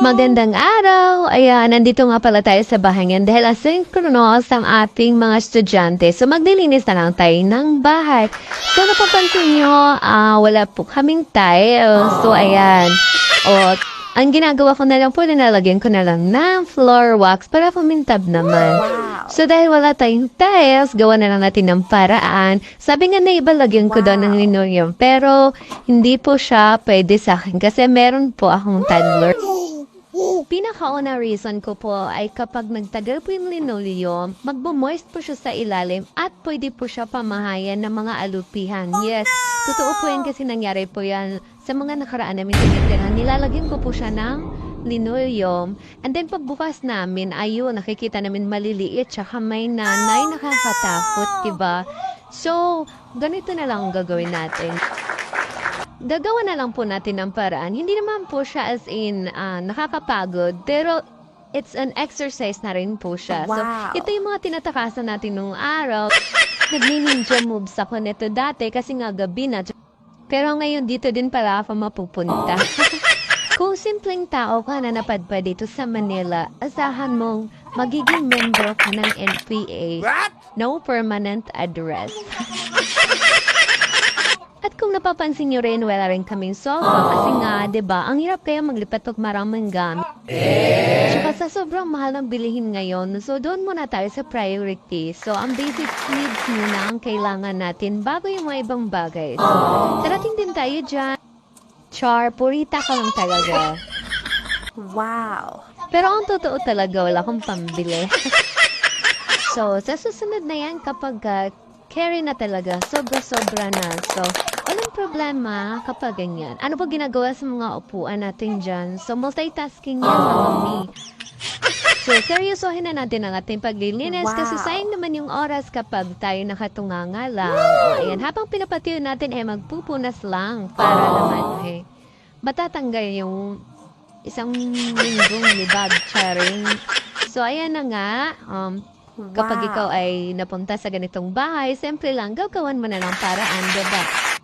Magandang araw! Ayan, nandito nga pala tayo sa bahay ngayon dahil asynchronous ang ating mga estudyante. So, maglilinis na lang tayo ng bahay. So, napapansin nyo, wala po kaming tile. So, ayan. O, ang ginagawa ko na lang po, nilalagyan ko na lang ng floor wax para pumintab naman. So, dahil wala tayong tiles, gawa na lang natin ng paraan. Sabi nga na iba, lagyan ko daw ng linoleum. Pero, hindi po siya pwede sa akin kasi meron po akong toddler. Pinakauna reason ko po ay kapag nagtagal po yung linoleum, magbo-moist po siya sa ilalim at pwede po siya pamahayan ng mga alupihan. Yes, totoo po yan kasi nangyari po yan sa mga nakaraan namin sa internet. Nilalagyan ko po siya ng linoleum and then pagbukas namin, ayun, nakikita namin maliliit tsaka may nanay, nakakatakot, diba? So, ganito na lang ang gagawin natin. Gagawa na lang po natin ng paraan. Hindi naman po siya as in nakakapagod, pero it's an exercise na rin po siya. So, ito yung mga tinatakasan natin nung araw. Nag-ninja moves ako nito dati kasi nga gabi na. Pero ngayon dito din pala ako mapupunta. Kung simpleng tao ka na napadpad dito sa Manila, asahan mong magiging membro ka ng NPA. No permanent address. At kung napapansin nyo rin, wala rin kaming sofa kasi nga, diba, ang hirap kaya maglipat og maraming gamit. Tsaka sa sobrang mahal ng bilihin ngayon, so doon muna tayo sa priority. So, ang basic needs muna ang kailangan natin bago yung mga ibang bagay. So, darating din tayo dyan. Char, purita ka lang talaga. Wow! Pero ang totoo talaga, wala akong pambili. So, sa susunod na yan, kapag carry na talaga, sobra-sobra na. So, walang problema kapag ganyan. Ano po ginagawa sa mga upuan natin dyan? So, multitasking yan, mami. So, seryosohin na natin ang ating paglilinis kasi sayang naman yung oras kapag tayo nakatunganga lang. O, ayan, habang pinapatiyo natin, magpupunas lang para naman, matatanggal yung isang linggong libag, charing. So, ayan na nga, kapag ikaw ay napunta sa ganitong bahay, siyempre lang, gagawan mo na lang paraan, diba?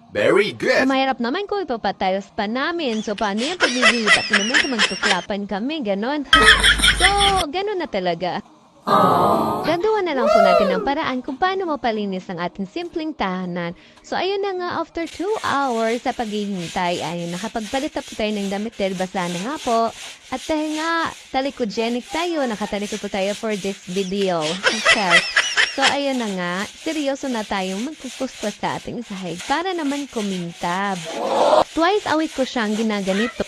Very good. Mahirap naman kung ipapatiles pa namin. So, paano yung paglilipat naman kung magtuklapan kami, ganon. So, ganon na talaga. Gagawa na lang po natin ang paraan kung paano mapalinis ang ating simpleng tahanan. So, ayun na nga, after 2 hours sa paghihintay, ayun, nakapagpalit na po tayo ng damit dahil basa na nga po. At dahil nga, talikogenic tayo, nakatalikod po tayo for this video. Okay. So, ayun na nga, seryoso na tayong magpupuspos sa ating sahig para naman kumintab. Twice a week ko siyang ginaganito.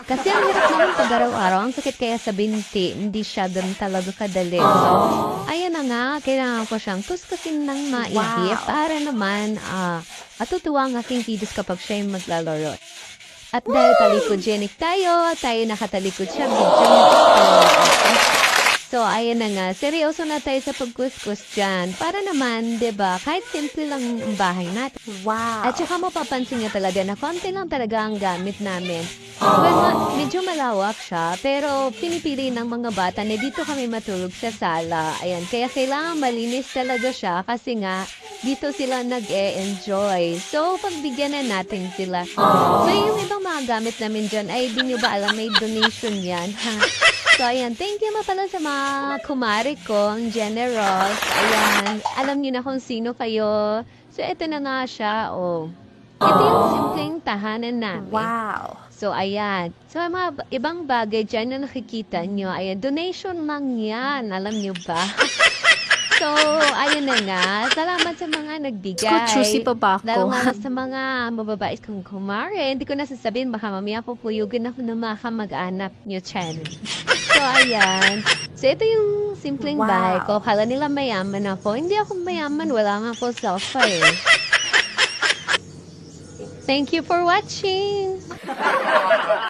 Kasi ang hirap naman pag araw-araw, ang sakit kaya sa binti, hindi siya doon talaga kadali. So, ayun na nga, kailangan ko siyang kuskusin ng maigi para naman matutuwa ang aking kiddos kapag siya yung maglalaro. At dahil talikogenic tayo nakatalikod siya, So, ayan na nga, seryoso na tayo sa pagkuskus dyan. Para naman, diba, kahit simple lang ang bahay natin. Wow! At saka mapapansin niya talaga na konti lang talaga ang gamit namin. Well, medyo malawak siya, pero pinipili ng mga bata na dito kami matulog sa sala. Ayan, kaya kailangan malinis talaga siya kasi nga, dito sila nag-e-enjoy. So, pagbigyan na natin sila. So, yung ibang mga gamit namin dyan, ay di nyo ba alam, may donation yan, ha? So, ayan, thank you pala sa mga kumari ko, ang generous. Ayan, alam niyo na kung sino kayo. So, ito na nga siya, Ito yung simpleng tahanan namin. Wow! So, ayan. So, mga ibang bagay dyan na nakikita nyo, ayan, donation lang yan. Alam nyo ba? So, ayun na nga. Salamat sa mga nagbigay. Choosy pa ba ako? Lalo nga sa mga mababait kong kumare. Hindi ko na sasabihin, baka mamaya pupuyugin ako ng mga kamag-anak nyo channel. So, ayan. So, ito yung simpleng bahay ko. Kala nila mayaman ako. Hindi ako mayaman. Wala nga po sofa eh. Thank you for watching!